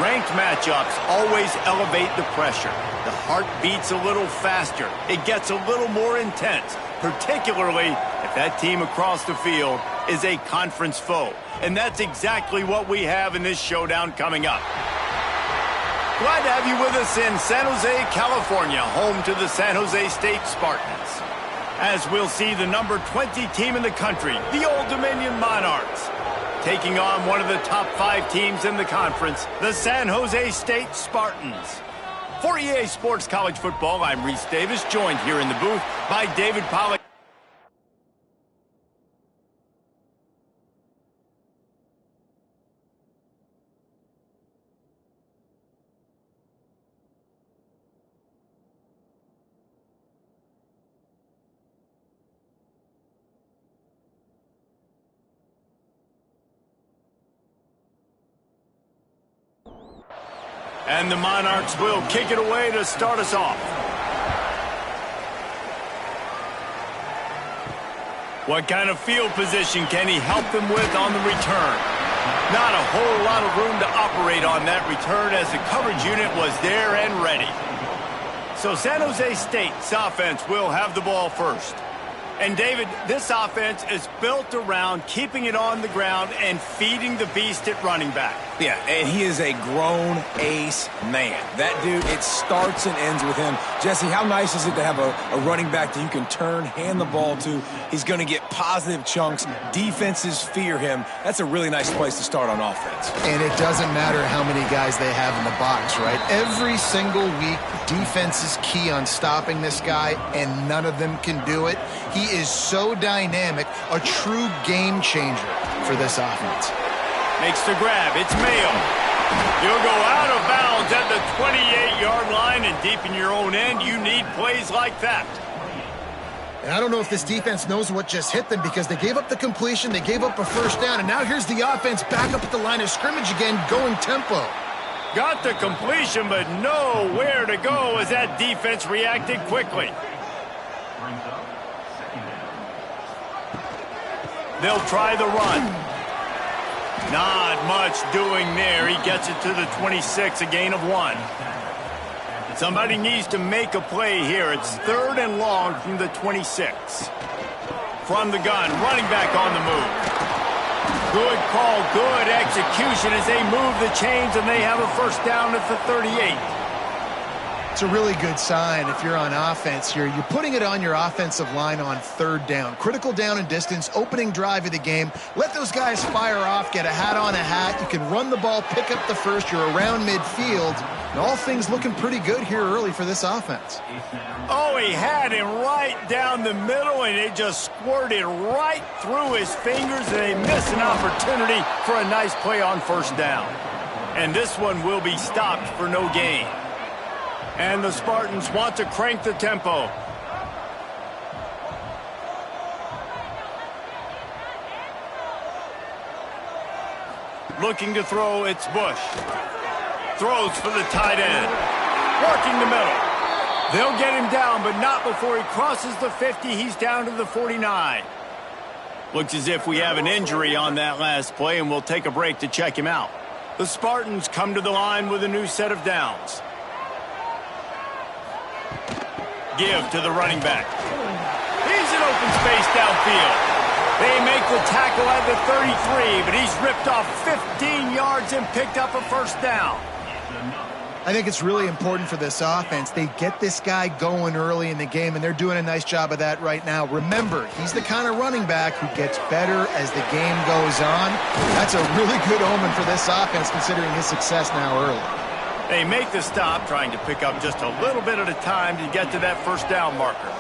Ranked matchups always elevate the pressure. The heart beats a little faster. It gets a little more intense, particularly if that team across the field is a conference foe. And that's exactly what we have in this showdown coming up. Glad to have you with us in San Jose, California, home to the San Jose State Spartans. As we'll see the number 20 team in the country, the Old Dominion Monarchs, taking on one of the top 5 teams in the conference, the San Jose State Spartans. For EA Sports College Football, I'm Reese Davis, joined here in the booth by David Pollack. And the Monarchs will kick it away to start us off. What kind of field position can he help them with on the return? Not a whole lot of room to operate on that return as the coverage unit was there and ready. So San Jose State's offense will have the ball first. And David, this offense is built around keeping it on the ground and feeding the beast at running back. Yeah, and he is a grown ace man. That dude, it starts and ends with him. Jesse, how nice is it to have a running back that you can turn, hand the ball to? He's going to get positive chunks. Defenses fear him. That's a really nice place to start on offense. And it doesn't matter how many guys they have in the box, right? Every single week, defense is key on stopping this guy, and none of them can do it. He is so dynamic, a true game changer for this offense. Makes the grab. It's Mayo. You'll go out of bounds at the 28-yard line, and deep in your own end, you need plays like that. And I don't know if this defense knows what just hit them because they gave up the completion, they gave up a first down, and now here's the offense back up at the line of scrimmage again, going tempo. Got the completion, but nowhere to go as that defense reacted quickly. They'll try the run. Not much doing there. He gets it to the 26, a gain of 1. Somebody needs to make a play here. It's 3rd and long from the 26. From the gun, running back on the move. Good call, good execution as they move the chains, and they have a first down at the 38. It's a really good sign if you're on offense here. You're putting it on your offensive line on 3rd down. Critical down and distance, opening drive of the game. Let those guys fire off, get a hat on a hat. You can run the ball, pick up the first. You're around midfield. And all things looking pretty good here early for this offense. Oh, he had him right down the middle, and it just squirted right through his fingers, and they miss an opportunity for a nice play on first down. And this one will be stopped for no gain. And the Spartans want to crank the tempo. Looking to throw, it's Bush. Throws for the tight end. Working the middle. They'll get him down, but not before he crosses the 50. He's down to the 49. Looks as if we have an injury on that last play, and we'll take a break to check him out. The Spartans come to the line with a new set of downs. Give to the running back. He's in open space downfield. They make the tackle at the 33, but he's ripped off 15 yards and picked up a first down. I think it's really important for this offense. They get this guy going early in the game, and they're doing a nice job of that right now. Remember, he's the kind of running back who gets better as the game goes on. That's a really good omen for this offense, considering his success now early. They make the stop, trying to pick up just a little bit at a time to get to that first down marker.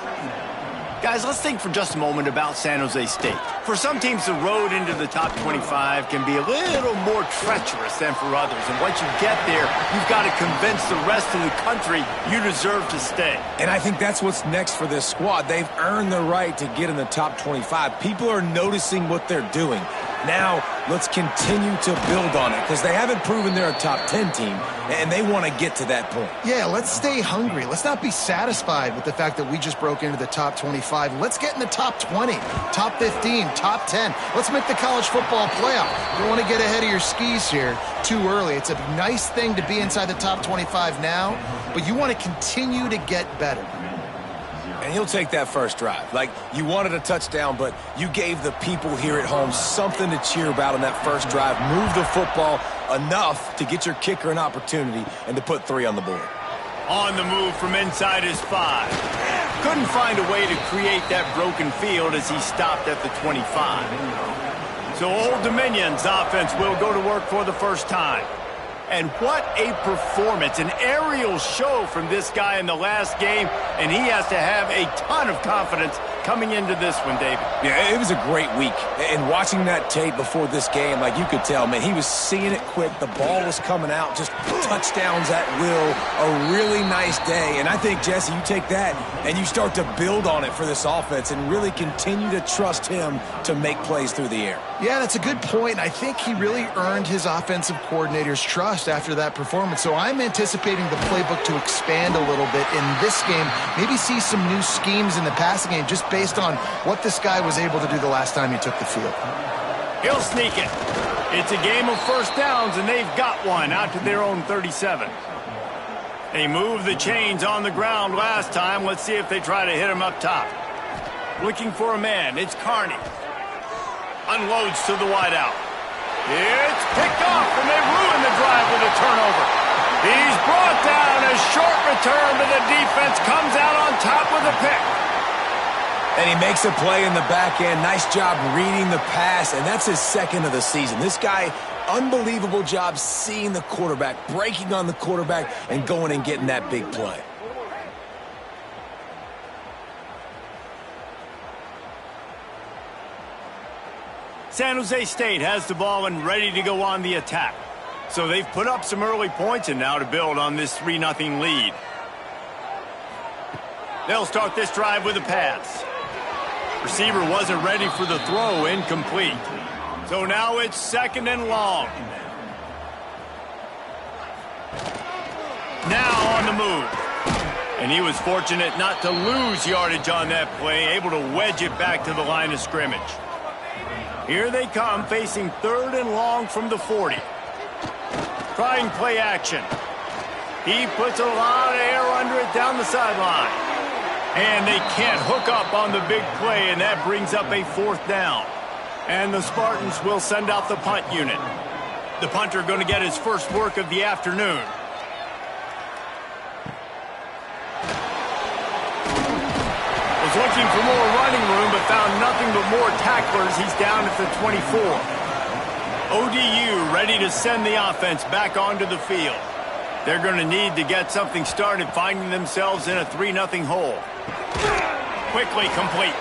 Guys, let's think for just a moment about San Jose State. For some teams, the road into the top 25 can be a little more treacherous than for others. And once you get there, you've got to convince the rest of the country you deserve to stay. And I think that's what's next for this squad. They've earned the right to get in the top 25. People are noticing what they're doing. Now, let's continue to build on it because they haven't proven they're a top 10 team, and they want to get to that point. Yeah, let's stay hungry. Let's not be satisfied with the fact that we just broke into the top 25. Let's get in the top 20, top 15, top 10. Let's make the college football playoff. You don't want to get ahead of your skis here too early. It's a nice thing to be inside the top 25 now, but you want to continue to get better. And he'll take that first drive. Like, you wanted a touchdown, but you gave the people here at home something to cheer about on that first drive. Move the football enough to get your kicker an opportunity and to put 3 on the board. On the move from inside his 5. Couldn't find a way to create that broken field as he stopped at the 25. So Old Dominion's offense will go to work for the first time. And what a performance, an aerial show from this guy in the last game, and he has to have a ton of confidence coming into this one, David. Yeah, it was a great week. And watching that tape before this game, like you could tell, man, he was seeing it quick. The ball was coming out, just touchdowns at will. A really nice day. And I think, Jesse, you take that and you start to build on it for this offense and really continue to trust him to make plays through the air. Yeah, that's a good point. I think he really earned his offensive coordinator's trust after that performance. So I'm anticipating the playbook to expand a little bit in this game. Maybe see some new schemes in the passing game just based on what this guy was able to do the last time he took the field. He'll sneak it. It's a game of first downs, and they've got one out to their own 37. They moved the chains on the ground last time. Let's see if they try to hit him up top. Looking for a man. It's Carney. Unloads to the wideout. It's picked off, and they ruin the drive with a turnover. He's brought down. A short return, but the defense comes out on top with a pick. And he makes a play in the back end. Nice job reading the pass, and that's his second of the season. This guy, unbelievable job seeing the quarterback, breaking on the quarterback, and going and getting that big play. San Jose State has the ball and ready to go on the attack. So they've put up some early points and now to build on this 3-0 lead. They'll start this drive with a pass. Receiver wasn't ready for the throw, incomplete. So now it's second and long. Now on the move. And he was fortunate not to lose yardage on that play, able to wedge it back to the line of scrimmage. Here they come, facing third and long from the 40. Trying play action. He puts a lot of air under it down the sideline. And they can't hook up on the big play, and that brings up a 4th down. And the Spartans will send out the punt unit. The punter going to get his first work of the afternoon. Was looking for more running room, but found nothing but more tacklers. He's down at the 24. ODU ready to send the offense back onto the field. They're going to need to get something started, finding themselves in a 3-0 hole. Quickly complete.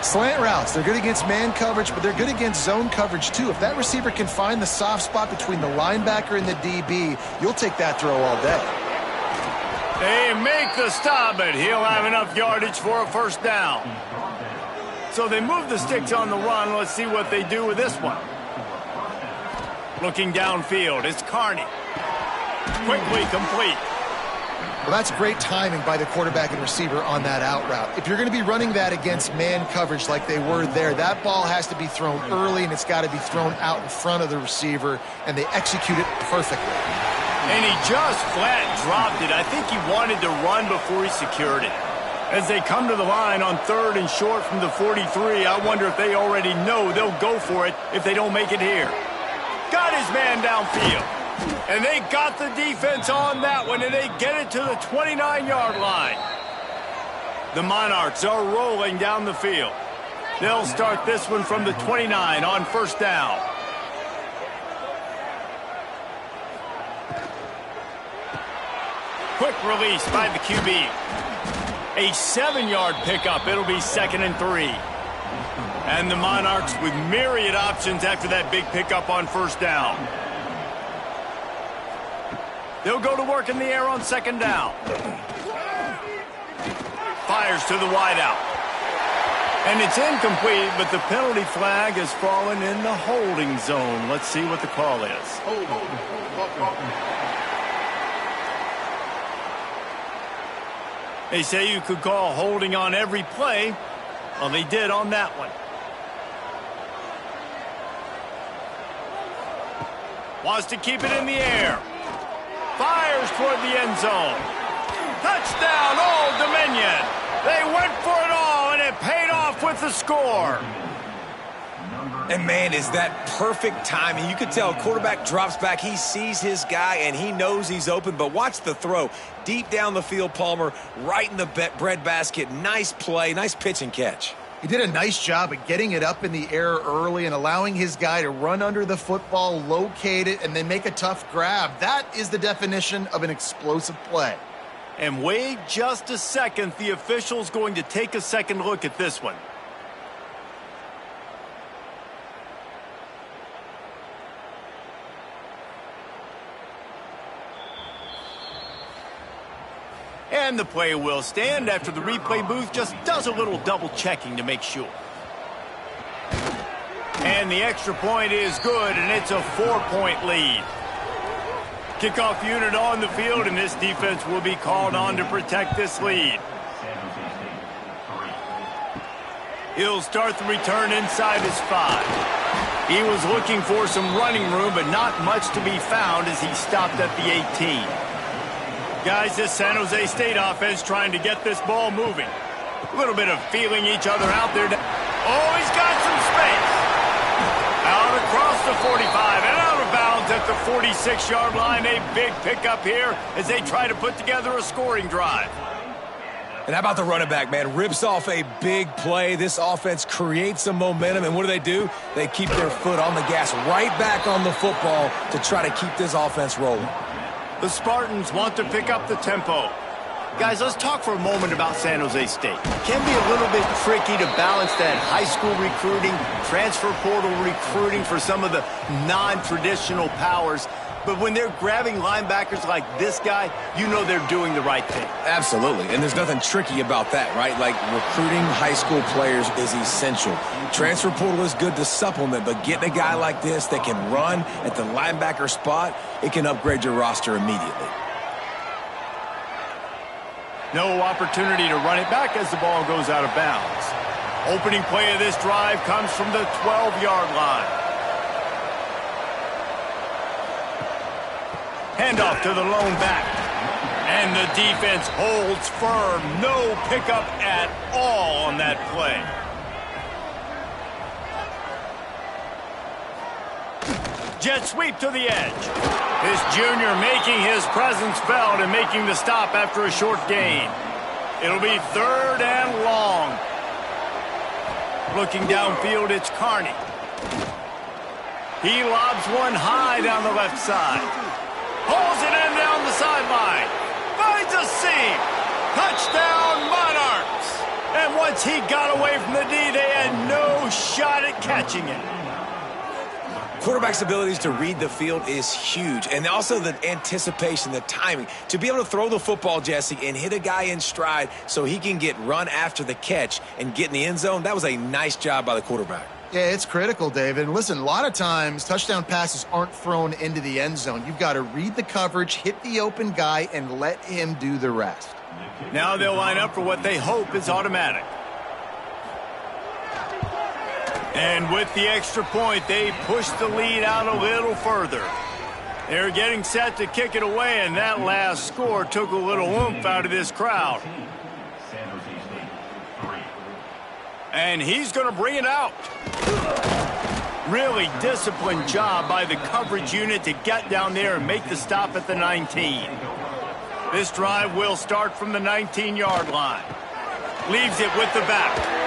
Slant routes, they're good against man coverage, but they're good against zone coverage too. If that receiver can find the soft spot between the linebacker and the DB, you'll take that throw all day. They make the stop, but he'll have enough yardage for a first down. So they move the sticks on the run. Let's see what they do with this one. Looking downfield, it's Carney. Quickly complete. Well, that's great timing by the quarterback and receiver on that out route. If you're going to be running that against man coverage like they were there, that ball has to be thrown early, and it's got to be thrown out in front of the receiver, and they execute it perfectly. And he just flat dropped it. I think he wanted to run before he secured it. As they come to the line on 3rd and short from the 43, I wonder if they already know they'll go for it if they don't make it here. Got his man downfield. And they got the defense on that one, and they get it to the 29-yard line. The Monarchs are rolling down the field. They'll start this one from the 29 on first down. Quick release by the QB. A 7-yard pickup. It'll be 2nd and 3. And the Monarchs with myriad options after that big pickup on first down. They'll go to work in the air on 2nd down. Fires to the wideout. And it's incomplete, but the penalty flag has fallen in the holding zone. Let's see what the call is. They say you could call holding on every play. Well, they did on that one. Wants to keep it in the air. Fires toward the end zone. Touchdown, Old Dominion. They went for it all, and it paid off with the score. And, man, is that perfect timing. You could tell quarterback drops back. He sees his guy, and he knows he's open. But watch the throw. Deep down the field, Palmer, right in the breadbasket. Nice play, nice pitch and catch. He did a nice job of getting it up in the air early and allowing his guy to run under the football, locate it, and then make a tough grab. That is the definition of an explosive play. And wait just a second. The official's going to take a second look at this one. And the play will stand after the replay booth just does a little double checking to make sure. And the extra point is good, and it's a 4-point lead. Kickoff unit on the field, and this defense will be called on to protect this lead. He'll start the return inside his 5. He was looking for some running room, but not much to be found as he stopped at the 18. Guys, this San Jose State offense trying to get this ball moving. A little bit of feeling each other out there. Oh, he's got some space. Out across the 45 and out of bounds at the 46-yard line. A big pickup here as they try to put together a scoring drive. And how about the running back, man? Rips off a big play. This offense creates some momentum, and what do? They keep their foot on the gas, right back on the football to try to keep this offense rolling. The Spartans want to pick up the tempo. Guys, let's talk for a moment about San Jose State. It can be a little bit tricky to balance that high school recruiting, transfer portal recruiting for some of the non-traditional powers. But when they're grabbing linebackers like this guy, you know they're doing the right thing. Absolutely, and there's nothing tricky about that, right? Like, recruiting high school players is essential. Transfer portal is good to supplement, but getting a guy like this that can run at the linebacker spot, it can upgrade your roster immediately. No opportunity to run it back as the ball goes out of bounds. Opening play of this drive comes from the 12-yard line. Handoff to the lone back. And the defense holds firm. No pickup at all on that play. Jet sweep to the edge. This junior making his presence felt and making the stop after a short gain. It'll be 3rd and long. Looking downfield, it's Carney. He lobs one high down the left side. Pulls it in down the sideline. Finds a seam. Touchdown, Monarchs. And once he got away from the D, they had no shot at catching it. Quarterback's abilities to read the field is huge, and also the anticipation, the timing. To be able to throw the football, Jesse, and hit a guy in stride so he can get run after the catch and get in the end zone, that was a nice job by the quarterback. Yeah, it's critical, David. And listen, a lot of times touchdown passes aren't thrown into the end zone. You've got to read the coverage, hit the open guy, and let him do the rest. Now they'll line up for what they hope is automatic. And with the extra point, they push the lead out a little further. They're getting set to kick it away, and that last score took a little oomph out of this crowd. And he's going to bring it out. Really disciplined job by the coverage unit to get down there and make the stop at the 19. This drive will start from the 19-yard line. Leaves it with the back.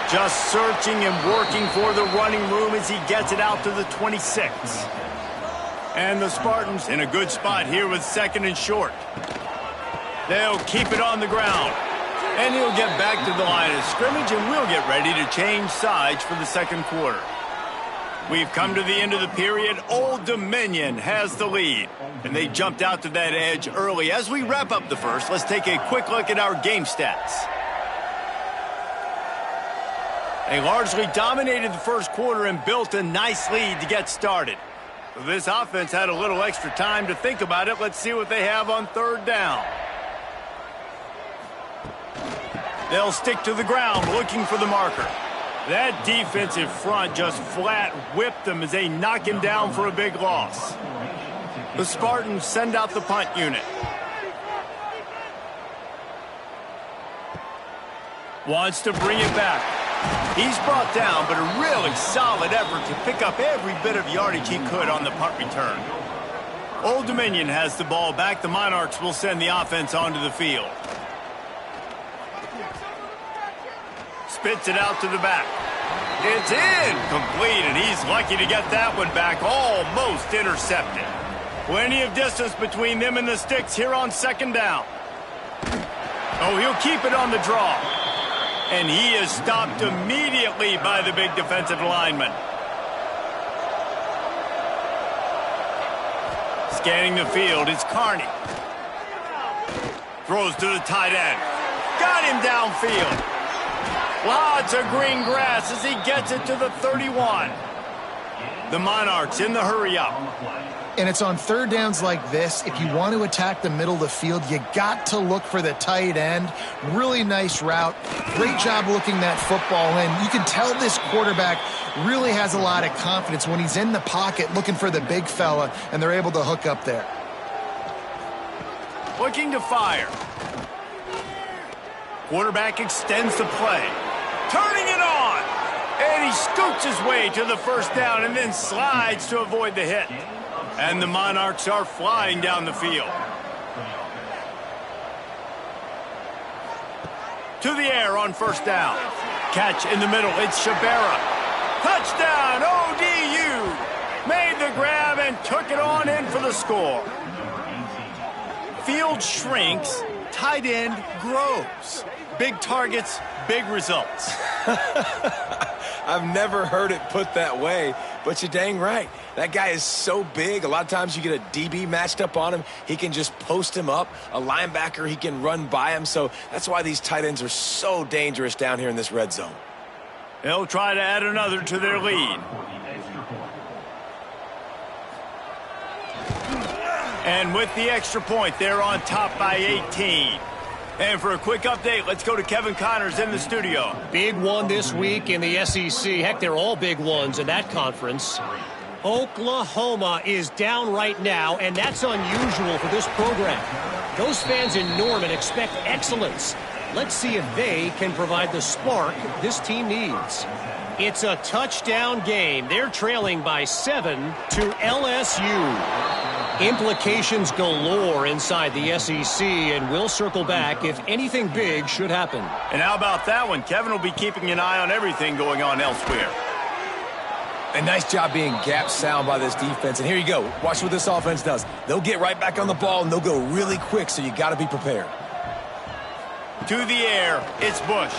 Just searching and working for the running room as he gets it out to the 26. And the Spartans in a good spot here with 2nd and short. They'll keep it on the ground. And he'll get back to the line of scrimmage, and we'll get ready to change sides for the 2nd quarter. We've come to the end of the period. Old Dominion has the lead, and they jumped out to that edge early. As we wrap up the first, let's take a quick look at our game stats. They largely dominated the first quarter and built a nice lead to get started. This offense had a little extra time to think about it. Let's see what they have on third down. They'll stick to the ground looking for the marker. That defensive front just flat whipped them as they knock him down for a big loss. The Spartans send out the punt unit. Wants to bring it back. He's brought down, but a really solid effort to pick up every bit of yardage he could on the punt return. Old Dominion has the ball back. The Monarchs will send the offense onto the field. Spits it out to the back. It's incomplete, and he's lucky to get that one back, almost intercepted. Plenty of distance between them and the sticks here on second down. Oh, he'll keep it on the draw. And he is stopped immediately by the big defensive lineman. Scanning the field, it's Carney. Throws to the tight end. Got him downfield. Lots of green grass as he gets it to the 31. The Monarchs in the hurry-up. And it's on third downs like this. If you want to attack the middle of the field, you got to look for the tight end. Really nice route. Great job looking that football in. You can tell this quarterback really has a lot of confidence when he's in the pocket looking for the big fella, and they're able to hook up there. Looking to fire. Quarterback extends the play. Turning it on. And he scoots his way to the first down and then slides to avoid the hit. And the Monarchs are flying down the field. To the air on first down. Catch in the middle. It's Shabera. Touchdown, ODU. Made the grab and took it on in for the score. Field shrinks. Tight end grows. Big targets, big results. I've never heard it put that way, but you're dang right. That guy is so big. A lot of times you get a DB matched up on him. He can just post him up. A linebacker, he can run by him. So that's why these tight ends are so dangerous down here in this red zone. They'll try to add another to their lead. And with the extra point, they're on top by 18. And for a quick update, let's go to Kevin Connors in the studio. Big one this week in the SEC. Heck, they're all big ones in that conference. Oklahoma is down right now, and that's unusual for this program. Those fans in Norman expect excellence. Let's see if they can provide the spark this team needs. It's a touchdown game. They're trailing by 7 to LSU. Implications galore inside the SEC, and we'll circle back if anything big should happen. And how about that one? Kevin will be keeping an eye on everything going on elsewhere. A nice job being gap sound by this defense. And here you go. Watch what this offense does. They'll get right back on the ball, and they'll go really quick, so you got to be prepared. To the air, it's Bush.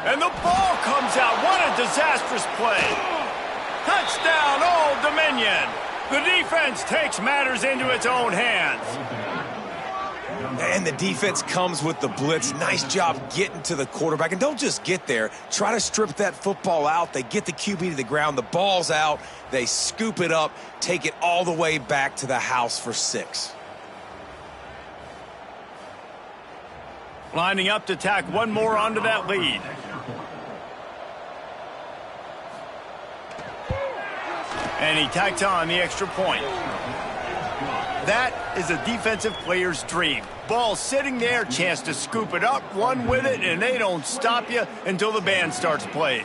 And the ball comes out. What a disastrous play. Touchdown, Old Dominion. The defense takes matters into its own hands. And the defense comes with the blitz. Nice job getting to the quarterback. And don't just get there. Try to strip that football out. They get the QB to the ground. The ball's out. They scoop it up, take it all the way back to the house for 6. Lining up to tack one more onto that lead. And he tacks on the extra point. That is a defensive player's dream. Ball sitting there, chance to scoop it up, run with it, and they don't stop you until the band starts playing.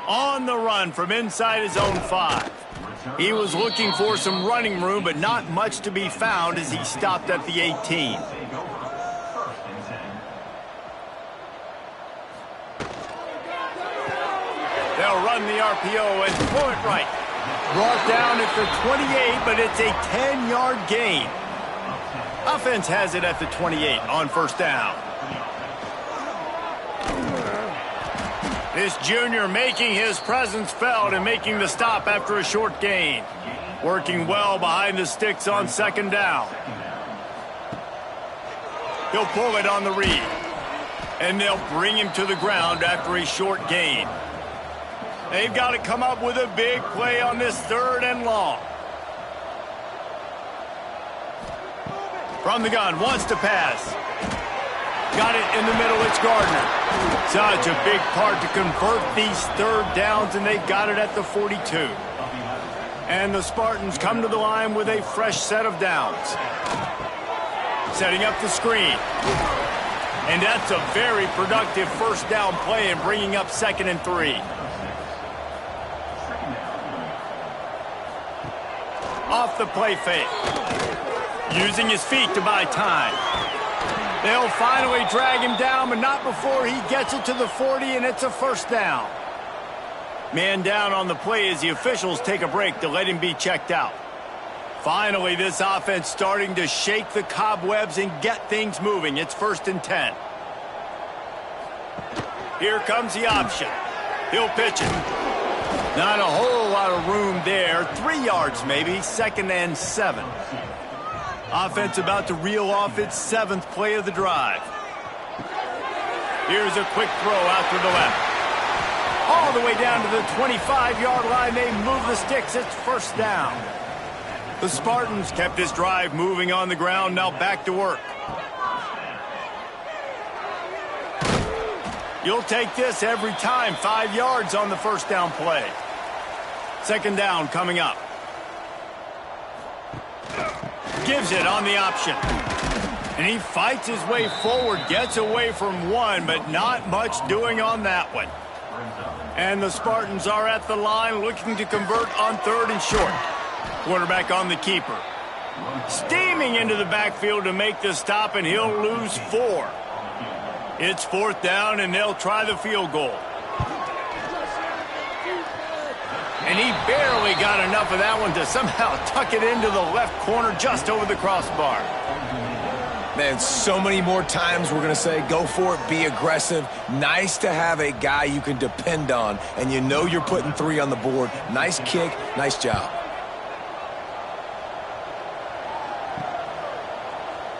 On the run from inside his own 5. He was looking for some running room, but not much to be found as he stopped at the 18. They'll run the RPO and throw it right. Brought down at the 28, but it's a 10-yard gain. Offense has it at the 28 on first down. This junior making his presence felt and making the stop after a short gain. Working well behind the sticks on second down. He'll pull it on the read. And they'll bring him to the ground after a short gain. They've got to come up with a big play on this 3rd and long. From the gun, wants to pass. Got it in the middle, it's Gardner. Such a big part to convert these 3rd downs, and they've got it at the 42. And the Spartans come to the line with a fresh set of downs. Setting up the screen. And that's a very productive 1st down play and bringing up 2nd and 3. Off the play fake. Using his feet to buy time. They'll finally drag him down, but not before he gets it to the 40, and it's a 1st down. Man down on the play as the officials take a break to let him be checked out. Finally, this offense starting to shake the cobwebs and get things moving. It's 1st and 10. Here comes the option. He'll pitch it. Not a whole lot of room there. 3 yards maybe. 2nd and 7. Offense about to reel off its 7th play of the drive. Here's a quick throw out to the left. All the way down to the 25-yard line. They move the sticks. It's 1st down. The Spartans kept this drive moving on the ground. Now back to work. You'll take this every time. 5 yards on the 1st down play. 2nd down coming up. Gives it on the option. And he fights his way forward, gets away from one, but not much doing on that one. And the Spartans are at the line looking to convert on 3rd and short. Quarterback on the keeper. Steaming into the backfield to make the stop, and he'll lose 4. It's 4th down, and they'll try the field goal. And he barely got enough of that one to somehow tuck it into the left corner just over the crossbar. Man, so many more times we're going to say, go for it, be aggressive. Nice to have a guy you can depend on, and you know you're putting 3 on the board. Nice kick, nice job.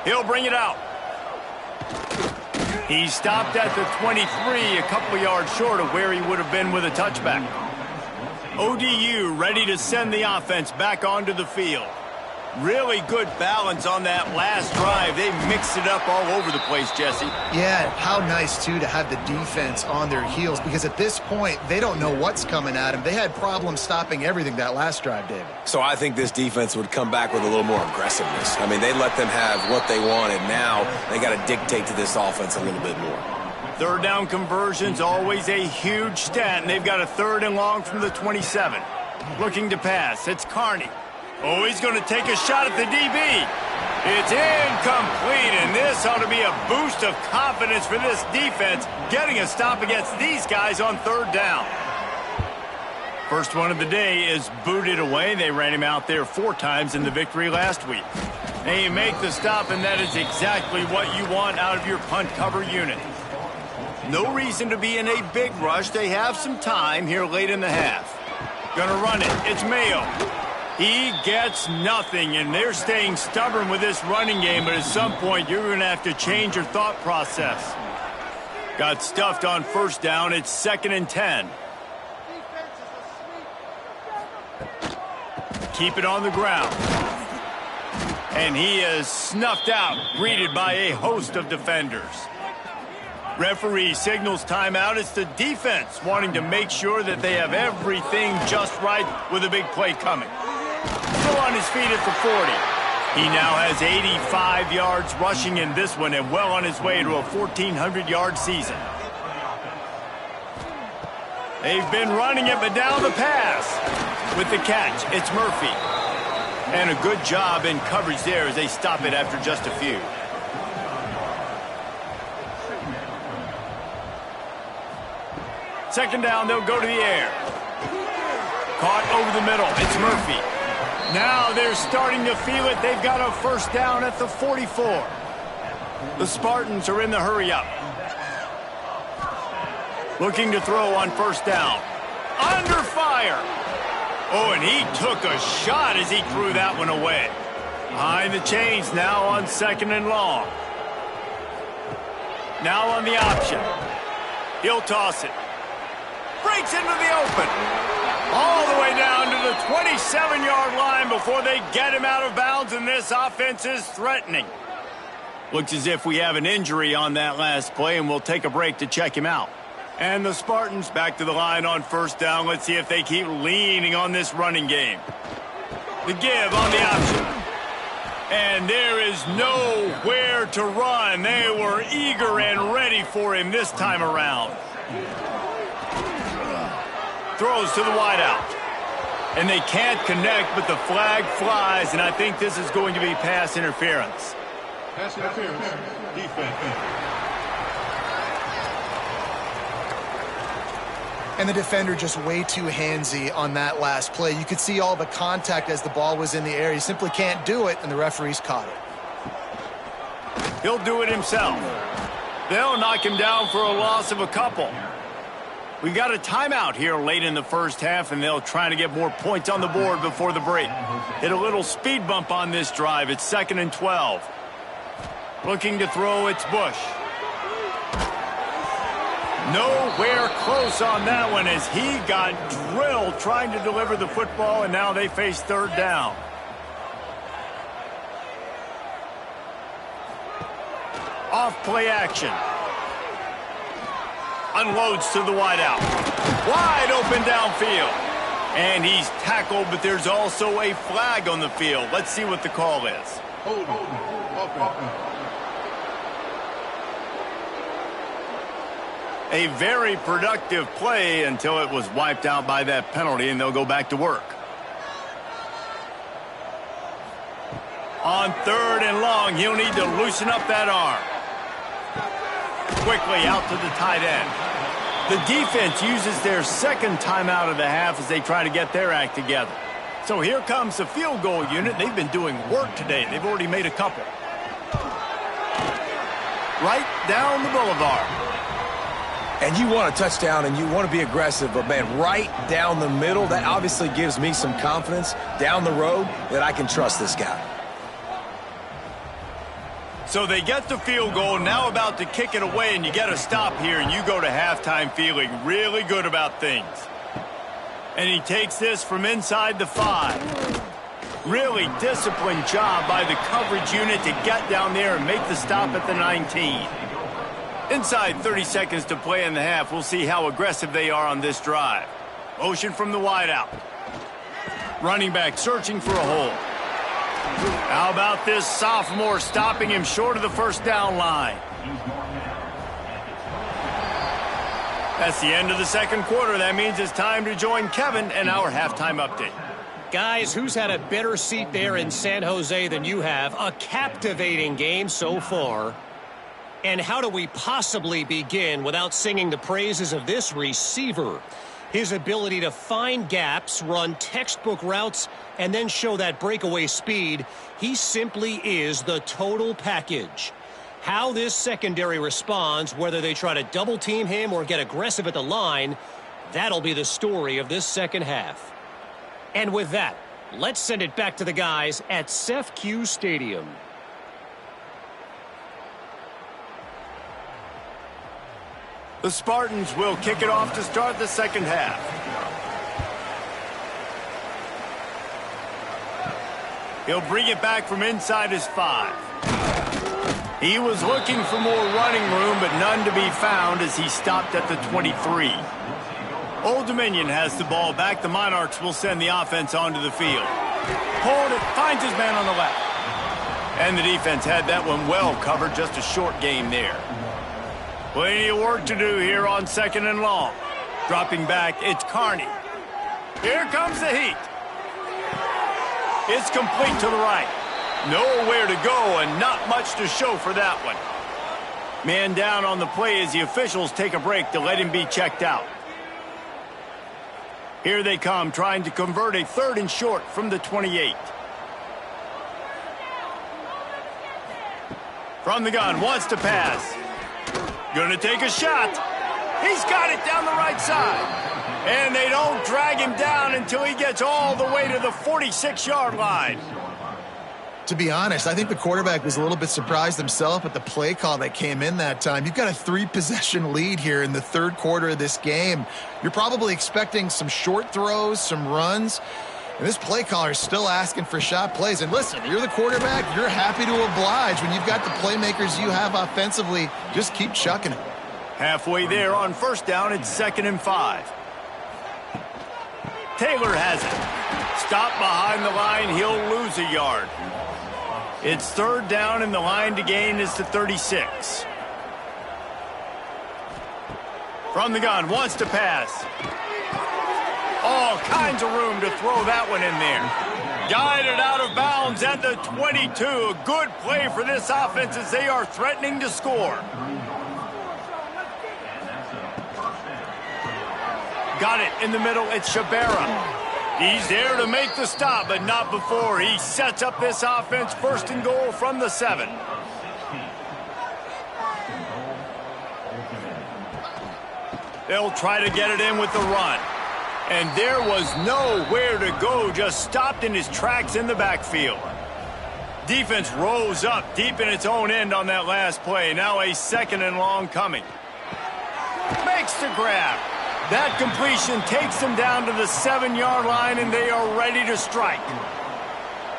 He'll bring it out. He stopped at the 23, a couple yards short of where he would have been with a touchback. ODU ready to send the offense back onto the field. Really good balance on that last drive. They mixed it up all over the place, Jesse. Yeah, how nice, too, to have the defense on their heels, because at this point, they don't know what's coming at them. They had problems stopping everything that last drive, David. So I think this defense would come back with a little more aggressiveness. I mean, they let them have what they wanted. Now they got to dictate to this offense a little bit more. 3rd down conversion's always a huge stat, and they've got a 3rd and long from the 27. Looking to pass. It's Carney. Oh, he's going to take a shot at the DB. It's incomplete, and this ought to be a boost of confidence for this defense, getting a stop against these guys on 3rd down. First one of the day is booted away. They ran him out there 4 times in the victory last week. They make the stop, and that is exactly what you want out of your punt cover unit. No reason to be in a big rush. They have some time here late in the half. Gonna run it. It's Mayo. He gets nothing, and they're staying stubborn with this running game, but at some point you're going to have to change your thought process. Got stuffed on 1st down. It's 2nd and 10. Keep it on the ground. And he is snuffed out, greeted by a host of defenders. Referee signals timeout. It's the defense wanting to make sure that they have everything just right with a big play coming. Still on his feet at the 40. He now has 85 yards rushing in this one and well on his way to a 1,400-yard season. They've been running it, but down the pass. With the catch, it's Murphy. And a good job in coverage there as they stop it after just a few. Second down, they'll go to the air. Caught over the middle. It's Murphy. Now they're starting to feel it. They've got a 1st down at the 44. The Spartans are in the hurry-up. Looking to throw on 1st down. Under fire. Oh, and he took a shot as he threw that one away. Behind the chains now on 2nd and long. Now on the option. He'll toss it. Breaks into the open. All the way down to the 27-yard line before they get him out of bounds, and this offense is threatening. Looks as if we have an injury on that last play, and we'll take a break to check him out. And the Spartans back to the line on first down. Let's see if they keep leaning on this running game. The give on the option. And there is nowhere to run. They were eager and ready for him this time around. Throws to the wideout. And they can't connect, but the flag flies, and I think this is going to be pass interference. Pass interference, defense. And the defender just way too handsy on that last play. You could see all the contact as the ball was in the air. He simply can't do it, and the referees caught it. He'll do it himself. They'll knock him down for a loss of a couple. We got a timeout here late in the first half, and they'll try to get more points on the board before the break. Hit a little speed bump on this drive. It's 2nd and 12. Looking to throw, it's Bush. Nowhere close on that one as he got drilled trying to deliver the football, and now they face third down. Off play action. Unloads to the wideout. Wide open downfield. And he's tackled, but there's also a flag on the field. Let's see what the call is. A very productive play until it was wiped out by that penalty, and they'll go back to work. On 3rd and long, he'll need to loosen up that arm. Quickly out to the tight end. The defense uses their second timeout of the half as they try to get their act together. So here comes the field goal unit. They've been doing work today. They've already made a couple. Right down the boulevard. And you want a touchdown and you want to be aggressive, but, man, right down the middle, that obviously gives me some confidence down the road that I can trust this guy. So they get the field goal, now about to kick it away, and you get a stop here, and you go to halftime feeling really good about things. And he takes this from inside the 5. Really disciplined job by the coverage unit to get down there and make the stop at the 19. Inside 30 seconds to play in the half. We'll see how aggressive they are on this drive. Motion from the wideout. Running back searching for a hole. How about this sophomore stopping him short of the first down line? That's the end of the second quarter. That means it's time to join Kevin and our halftime update. Guys, who's had a better seat there in San Jose than you have? A captivating game so far. And how do we possibly begin without singing the praises of this receiver? His ability to find gaps, run textbook routes, and then show that breakaway speed. He simply is the total package. How this secondary responds, whether they try to double team him or get aggressive at the line, that'll be the story of this second half. And with that, let's send it back to the guys at SJSU Stadium. The Spartans will kick it off to start the second half. He'll bring it back from inside his 5. He was looking for more running room, but none to be found as he stopped at the 23. Old Dominion has the ball back. The Monarchs will send the offense onto the field. Hold it, finds his man on the left. And the defense had that one well covered, just a short game there. Plenty of work to do here on 2nd and long. Dropping back, it's Carney. Here comes the heat. It's complete to the right. Nowhere to go and not much to show for that one. Man down on the play as the officials take a break to let him be checked out. Here they come, trying to convert a 3rd and short from the 28. From the gun, wants to pass. Gonna take a shot. He's got it down the right side. And they don't drag him down until he gets all the way to the 46-yard line. To be honest, I think the quarterback was a little bit surprised himself at the play call that came in that time. You've got a 3-possession lead here in the third quarter of this game. You're probably expecting some short throws, some runs. And this play caller is still asking for shot plays. And listen, you're the quarterback. You're happy to oblige. When you've got the playmakers you have offensively, just keep chucking it. Halfway there on first down, it's 2nd and 5. Taylor has it. Stopped behind the line. He'll lose a yard. It's 3rd down, and the line to gain is the 36. From the gun, wants to pass. All kinds of room to throw that one in there. Guided out of bounds at the 22. A good play for this offense as they are threatening to score. Got it in the middle. It's Shabera. He's there to make the stop, but not before. He sets up this offense 1st and goal from the 7. They'll try to get it in with the run. And there was nowhere to go, just stopped in his tracks in the backfield. Defense rose up deep in its own end on that last play. Now a 2nd and long coming. Makes the grab. That completion takes them down to the 7-yard line, and they are ready to strike.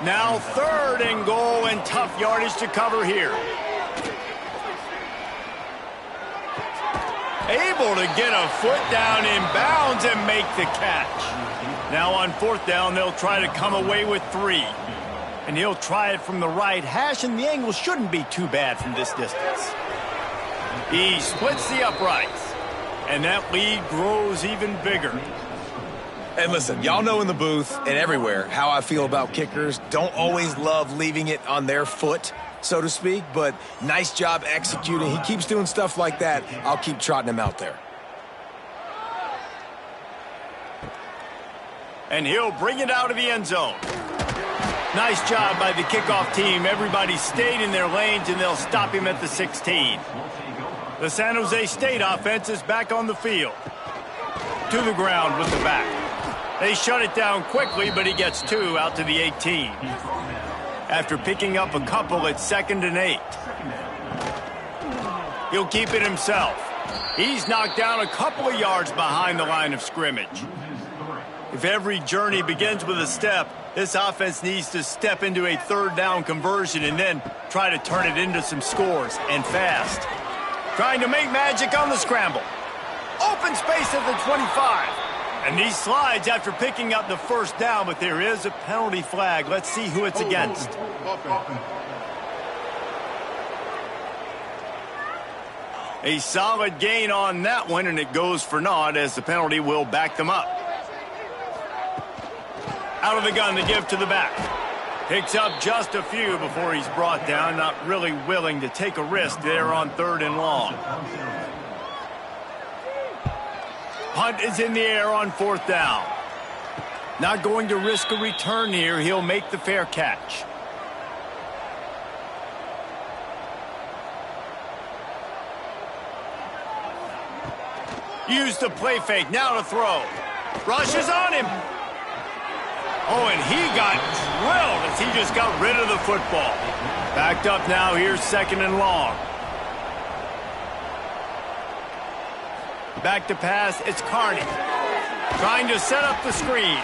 Now 3rd and goal, and tough yardage to cover here. Able to get a foot down in bounds and make the catch. Now on 4th down, they'll try to come away with 3. And he'll try it from the right hash, and the angle shouldn't be too bad from this distance. He splits the uprights. And that lead grows even bigger. And listen, y'all know in the booth and everywhere how I feel about kickers. Don't always love leaving it on their foot, so to speak, but nice job executing. He keeps doing stuff like that. I'll keep trotting him out there. And he'll bring it out of the end zone. Nice job by the kickoff team. Everybody stayed in their lanes, and they'll stop him at the 16. The San Jose State offense is back on the field. To the ground with the back. They shut it down quickly, but he gets 2 out to the 18. After picking up a couple, it's 2nd and 8. He'll keep it himself. He's knocked down a couple of yards behind the line of scrimmage. If every journey begins with a step, this offense needs to step into a 3rd down conversion and then try to turn it into some scores, and fast. Trying to make magic on the scramble. Open space at the 25. And he slides after picking up the 1st down, but there is a penalty flag. Let's see who it's against. A solid gain on that one, and it goes for naught as the penalty will back them up. Out of the gun to give to the back. Picks up just a few before he's brought down, not really willing to take a risk there on 3rd and long. Hunt is in the air on 4th down. Not going to risk a return here. He'll make the fair catch. Use the play fake, now to throw. Rushes on him. Oh, and he got drilled as he just got rid of the football. Backed up now, here's 2nd and long. Back to pass, it's Carney. Trying to set up the screen.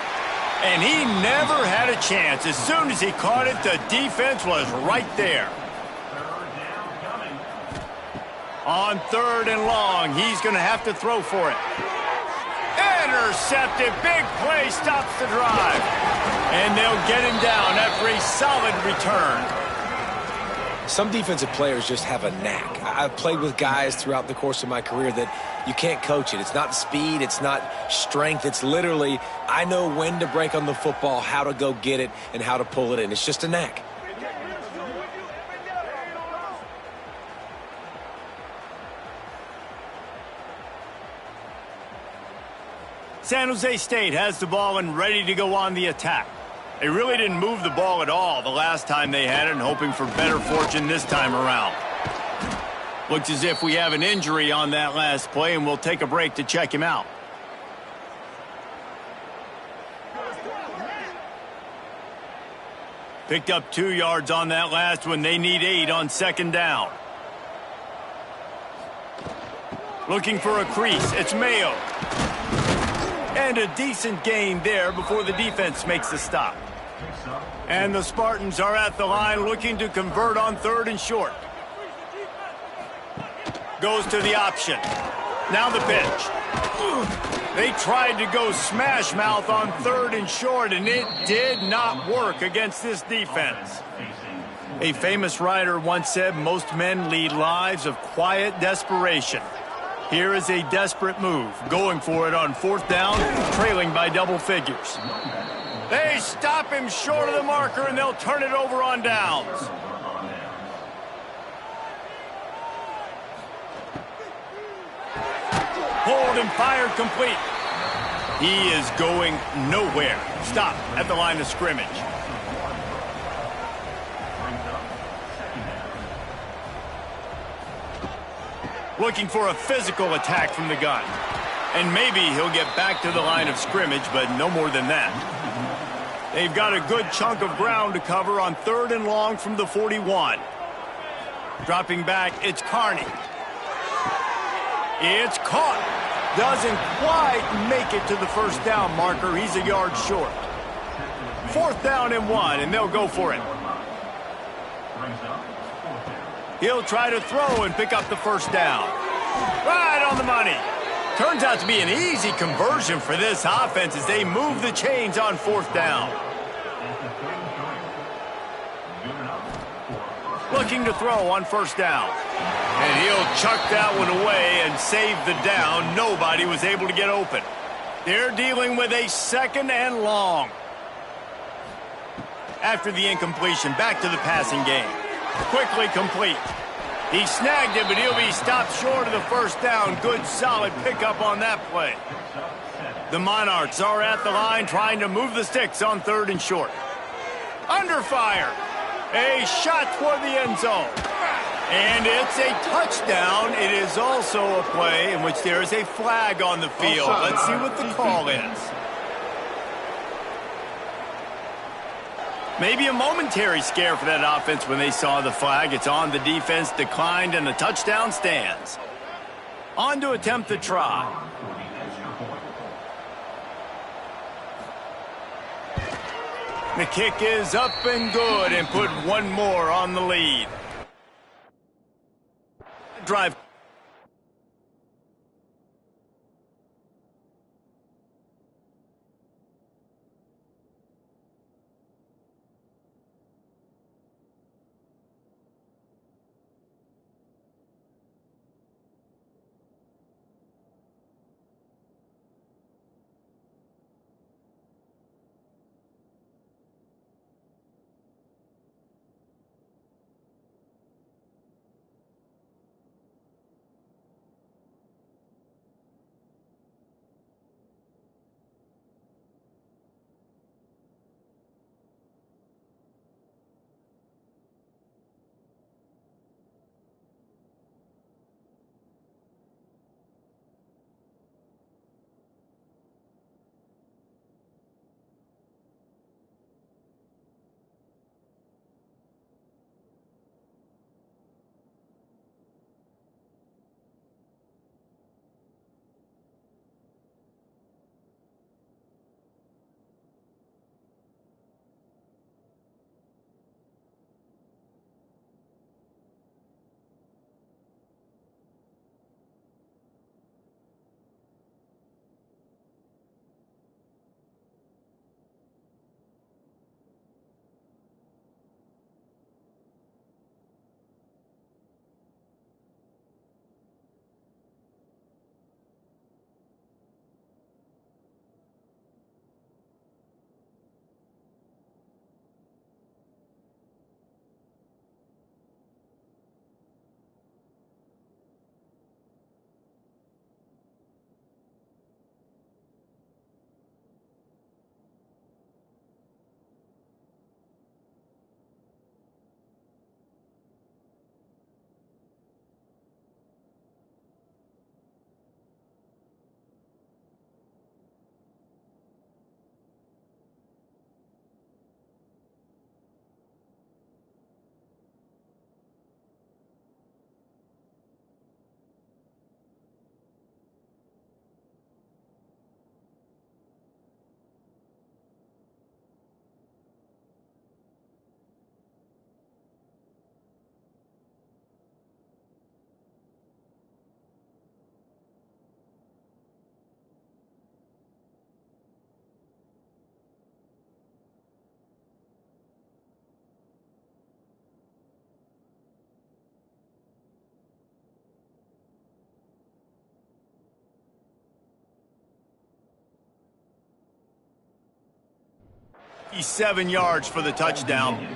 And he never had a chance. As soon as he caught it, the defense was right there. On 3rd and long, he's going to have to throw for it. Intercepted, big play, stops the drive. And they'll get him down after a solid return. Some defensive players just have a knack. I've played with guys throughout the course of my career that you can't coach it. It's not speed, it's not strength. It's literally, I know when to break on the football, how to go get it, and how to pull it in. It's just a knack. San Jose State has the ball and ready to go on the attack. They really didn't move the ball at all the last time they had it, and hoping for better fortune this time around. Looks as if we have an injury on that last play, and we'll take a break to check him out. Picked up 2 yards on that last one. They need 8 on second down. Looking for a crease. It's Mayo. And a decent gain there before the defense makes the stop. And the Spartans are at the line looking to convert on 3rd and short. Goes to the option. Now the pitch. They tried to go smash mouth on 3rd and short, and it did not work against this defense. A famous writer once said most men lead lives of quiet desperation. Here is a desperate move, going for it on 4th down, trailing by double figures. They stop him short of the marker, and they'll turn it over on downs. Hold and fired complete. He is going nowhere. Stop at the line of scrimmage. Looking for a physical attack from the gun. And maybe he'll get back to the line of scrimmage, but no more than that. They've got a good chunk of ground to cover on 3rd and long from the 41. Dropping back, it's Carney. It's caught. Doesn't quite make it to the 1st down marker. He's a yard short. 4th down and 1, and they'll go for it. He'll try to throw and pick up the 1st down. Right on the money. Turns out to be an easy conversion for this offense as they move the chains on 4th down. Looking to throw on 1st down. And he'll chuck that one away and save the down. Nobody was able to get open. They're dealing with a 2nd and long. After the incompletion, back to the passing game. Quickly complete. He snagged it, but he'll be stopped short of the 1st down. Good, solid pickup on that play. The Monarchs are at the line trying to move the sticks on 3rd and short. Under fire. A shot toward the end zone. And it's a touchdown. It is also a play in which there is a flag on the field. Let's see what the call is. Maybe a momentary scare for that offense when they saw the flag. It's on, the defense declined, and the touchdown stands. On to attempt the try. The kick is up and good and put one more on the lead. Drive. 7 yards for the touchdown.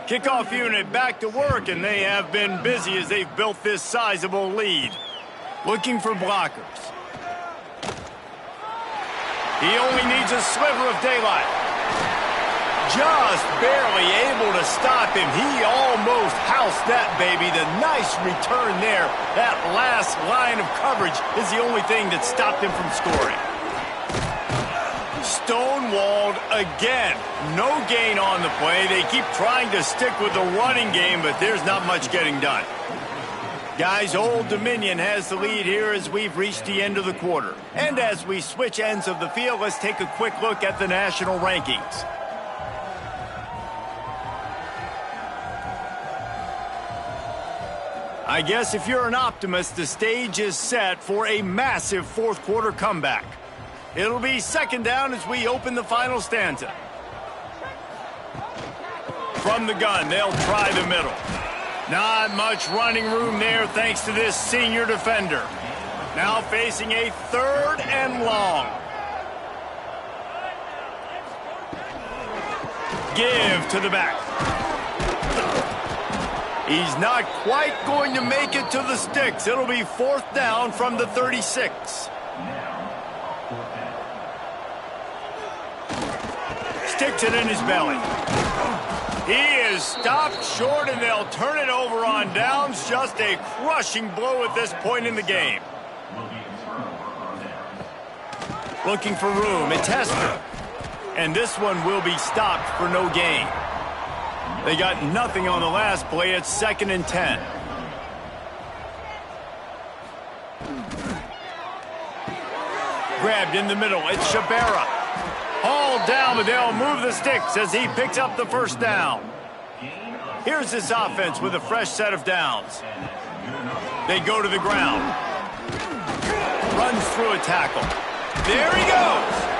Kickoff unit back to work, and they have been busy as they've built this sizable lead. Looking for blockers. He only needs a sliver of daylight. Just barely able to stop him. He almost housed that baby. The nice return there. That last line of coverage is the only thing that stopped him from scoring. Stonewalled again. No gain on the play. They keep trying to stick with the running game, but there's not much getting done. Guys, Old Dominion has the lead here as we've reached the end of the quarter. And as we switch ends of the field, let's take a quick look at the national rankings. I guess if you're an optimist, the stage is set for a massive fourth quarter comeback. It'll be second down as we open the final stanza. From the gun, they'll try the middle. Not much running room there thanks to this senior defender. Now facing a 3rd and long. Give to the back. He's not quite going to make it to the sticks. It'll be 4th down from the 36. Sticks it in his belly. He is stopped short, and they'll turn it over on downs. Just a crushing blow at this point in the game. Looking for room. It's Hester. And this one will be stopped for no gain. They got nothing on the last play. It's 2nd and 10. Grabbed in the middle. It's Shabera. Hauled down, but they'll move the sticks as he picks up the 1st down. Here's this offense with a fresh set of downs. They go to the ground. Runs through a tackle. There he goes.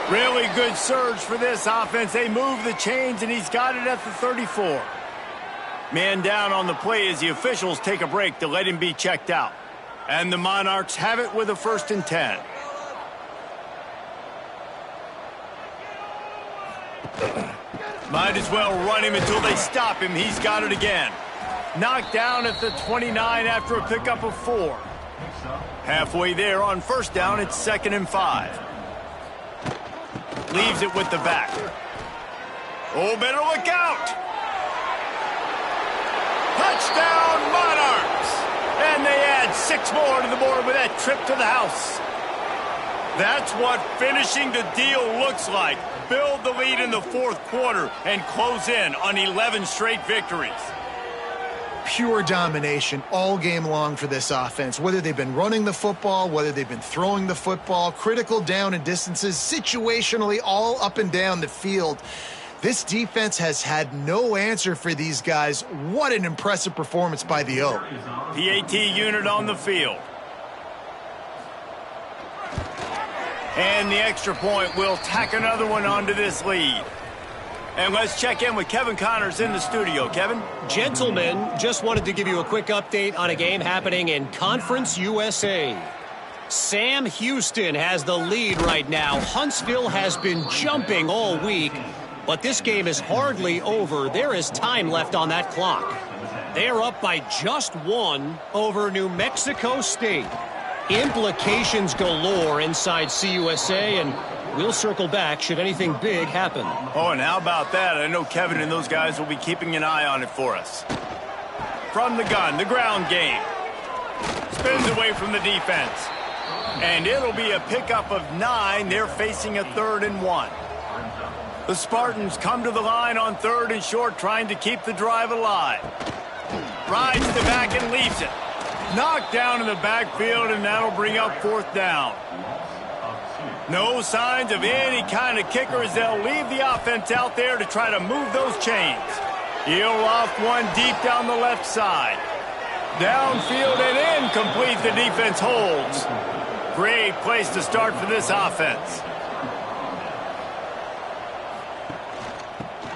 Really good surge for this offense. They move the chains, and he's got it at the 34. Man down on the play as the officials take a break to let him be checked out. And the Monarchs have it with a 1st and 10. Might as well run him until they stop him. He's got it again. Knocked down at the 29 after a pickup of 4. Halfway there on 1st down, it's 2nd and 5. Leaves it with the back. Oh, better look out. Touchdown, Monarchs. And they add 6 more to the board with that trip to the house. That's what finishing the deal looks like. Build the lead in the 4th quarter and close in on 11 straight victories. Pure domination all game long for this offense. Whether they've been running the football, whether they've been throwing the football, critical down and distances, situationally all up and down the field. This defense has had no answer for these guys. What an impressive performance by the Oak. PAT unit on the field. And the extra point will tack another one onto this lead. And let's check in with Kevin Connors in the studio. Kevin? Gentlemen, just wanted to give you a quick update on a game happening in Conference USA. Sam Houston has the lead right now. Huntsville has been jumping all week, but this game is hardly over. There is time left on that clock. They're up by just 1 over New Mexico State. Implications galore inside CUSA, and we'll circle back should anything big happen. Oh, and how about that? I know Kevin and those guys will be keeping an eye on it for us. From the gun, the ground game. Spins away from the defense. And it'll be a pickup of 9. They're facing a 3rd and 1. The Spartans come to the line on 3rd and short, trying to keep the drive alive. Rides the back and leaves it. Knocked down in the backfield, and that'll bring up 4th down. No signs of any kind of kicker as they'll leave the offense out there to try to move those chains. He'll loft one deep down the left side. Downfield and incomplete. The defense holds. Great place to start for this offense.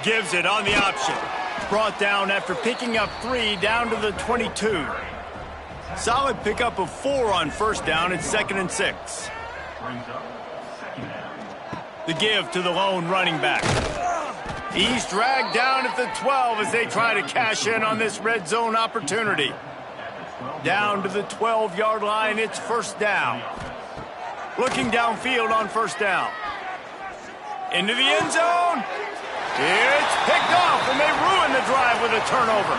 Gives it on the option. Brought down after picking up 3 down to the 22. Solid pickup of 4 on 1st down. It's 2nd and 6. The give to the lone running back. He's dragged down at the 12 as they try to cash in on this red zone opportunity. Down to the 12-yard line, it's first down. Looking downfield on first down. Into the end zone. It's picked off, and they ruin the drive with a turnover.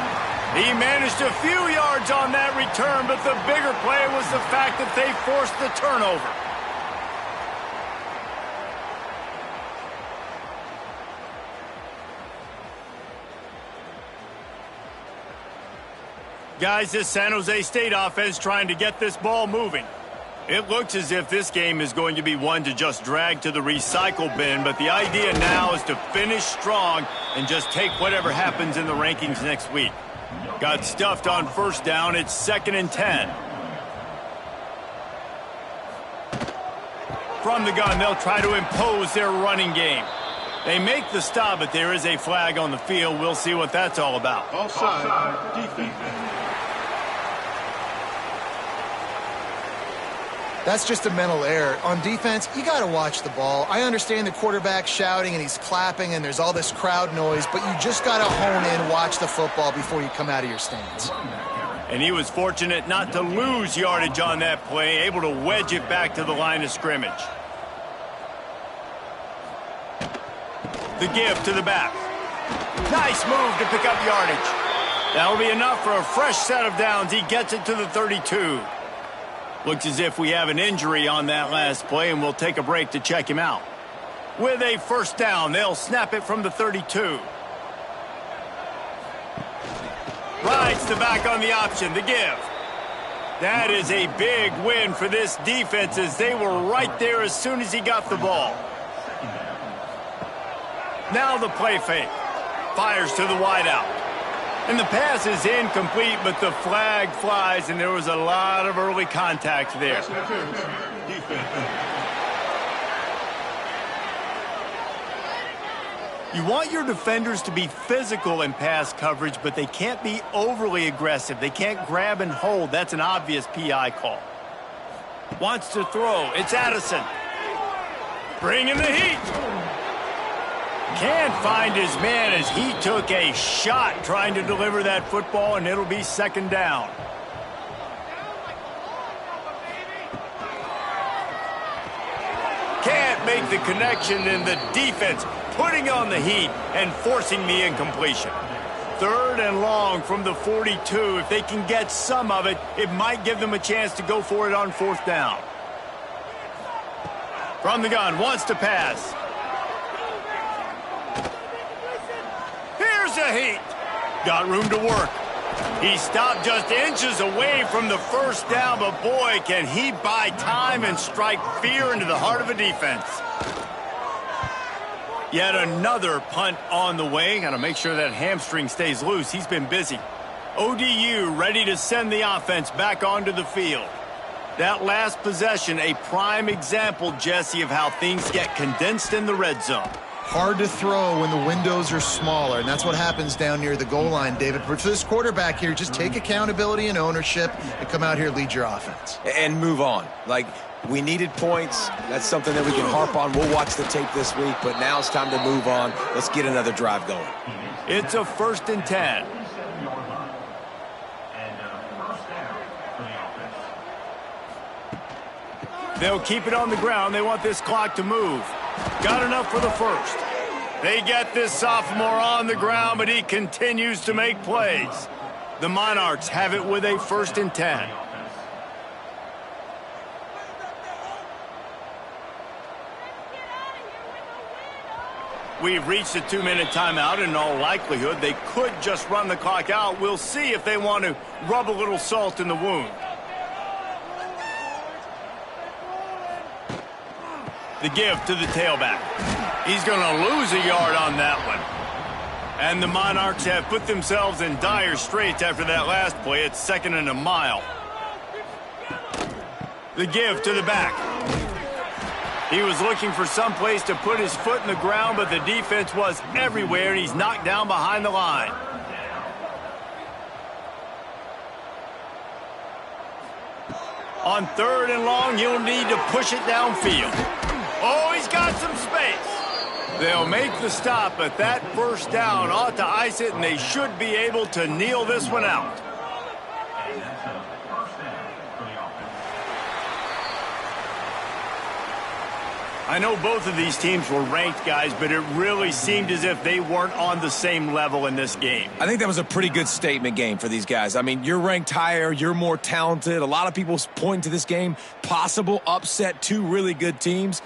He managed a few yards on that return, but the bigger play was the fact that they forced the turnover. Guys, this San Jose State offense trying to get this ball moving. It looks as if this game is going to be one to just drag to the recycle bin, but the idea now is to finish strong and just take whatever happens in the rankings next week. Got stuffed on first down. It's 2nd and 10. From the gun, they'll try to impose their running game. They make the stop, but there is a flag on the field. We'll see what that's all about. Offside, defense. That's just a mental error. On defense, you got to watch the ball. I understand the quarterback shouting and he's clapping and there's all this crowd noise, but you just got to hone in, watch the football before you come out of your stance. And he was fortunate not to lose yardage on that play, able to wedge it back to the line of scrimmage. The give to the back. Nice move to pick up yardage. That'll be enough for a fresh set of downs. He gets it to the 32. Looks as if we have an injury on that last play, and we'll take a break to check him out. With a first down, they'll snap it from the 32. Rides the back on the option, the give. That is a big win for this defense as they were right there as soon as he got the ball. Now the play fake. Fires to the wideout. And the pass is incomplete, but the flag flies, and there was a lot of early contact there. Defense. You want your defenders to be physical in pass coverage, but they can't be overly aggressive. They can't grab and hold. That's an obvious PI call. Wants to throw. It's Addison. Bringing the heat. Can't find his man as he took a shot trying to deliver that football, and it'll be 2nd down. Can't make the connection, in the defense putting on the heat and forcing the incompletion. 3rd and long from the 42. If they can get some of it, it might give them a chance to go for it on 4th down. From the gun, wants to pass. Here's a heat. Got room to work. He stopped just inches away from the first down, but boy, can he buy time and strike fear into the heart of a defense. Yet another punt on the way. Got to make sure that hamstring stays loose. He's been busy. ODU ready to send the offense back onto the field. That last possession, a prime example, Jesse, of how things get condensed in the red zone. Hard to throw when the windows are smaller, and that's what happens down near the goal line, David. But for this quarterback here, just take accountability and ownership and come out here and lead your offense. And move on. Like, we needed points. That's something that we can harp on. We'll watch the tape this week, but now it's time to move on. Let's get another drive going. It's a 1st and 10. They'll keep it on the ground. They want this clock to move. Got enough for the first. They get this sophomore on the ground, but he continues to make plays. The Monarchs have it with a 1st and 10. We've reached a 2-minute timeout, and in all likelihood, they could just run the clock out. We'll see if they want to rub a little salt in the wound. The give to the tailback. He's going to lose a yard on that one. And the Monarchs have put themselves in dire straits after that last play. It's 2nd and a mile. The give to the back. He was looking for some place to put his foot in the ground, but the defense was everywhere, and he's knocked down behind the line. On 3rd and long, he'll need to push it downfield. Oh, he's got some space. They'll make the stop, but that first down ought to ice it, and they should be able to kneel this one out. I know both of these teams were ranked, guys, but it really seemed as if they weren't on the same level in this game. I think that was a pretty good statement game for these guys. I mean, you're ranked higher, you're more talented. A lot of people point to this game, possible upset, two really good teams.